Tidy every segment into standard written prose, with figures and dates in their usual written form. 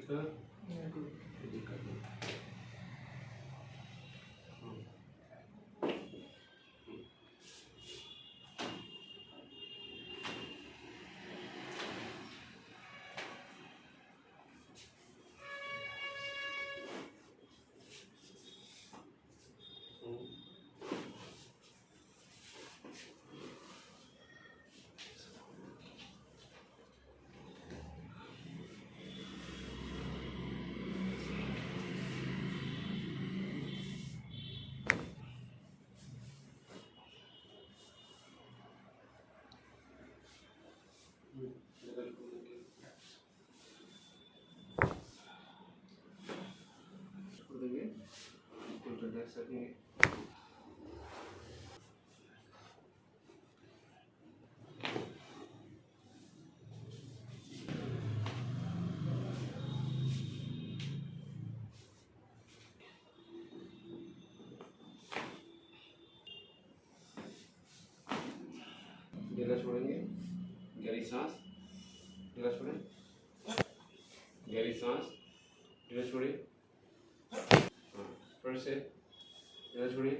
नमस्कार। दिक्कत नहीं। छोड़ देंगे, बिल्कुल रिलैक्स रखेंगे। गला छोड़ेंगे, गहरी सांस, गला छोड़ें, गहरी सांस, गला छोड़िए, हाँ फिर से गला छोड़िए,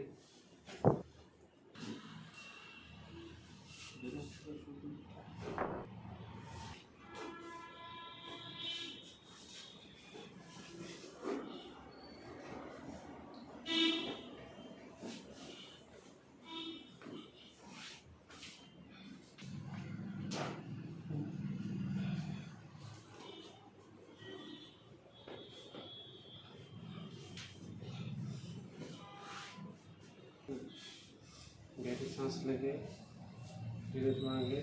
गहरी सांस लेंगे, धीरे छोड़ेंगे,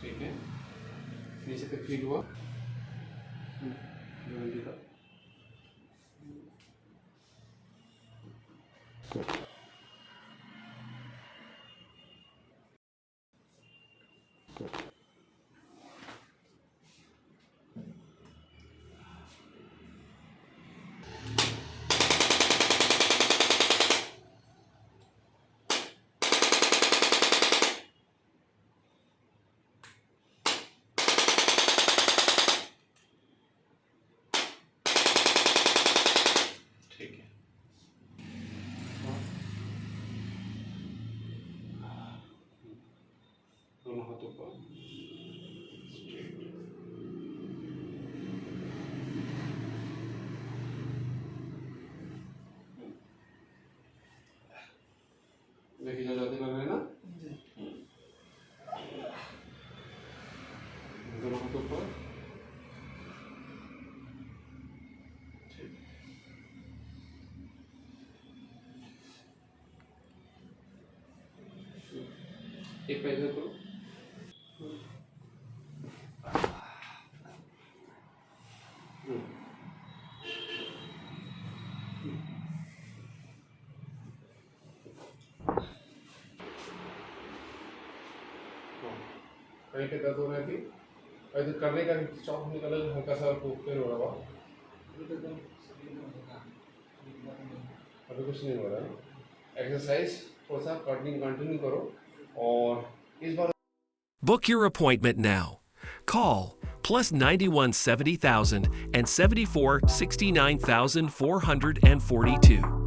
ठीक है। नीचे तक फील हुआ, ठीक है। दोनों हाथों पर देखिए, ज़्यादा लग रहा है ना, दोनों हाथों पर, एक पैर इधर करो, कहीं पे दर्द हो रही थी, इधर करने का चौक निकला, हल्का सा पेन हो रहा है, अभी कुछ नहीं हो रहा है। एक्सरसाइज थोड़ा सा कंटिन्यू करो और इस बार Book your appointment now. Call +91 70,000 and 74 69,442.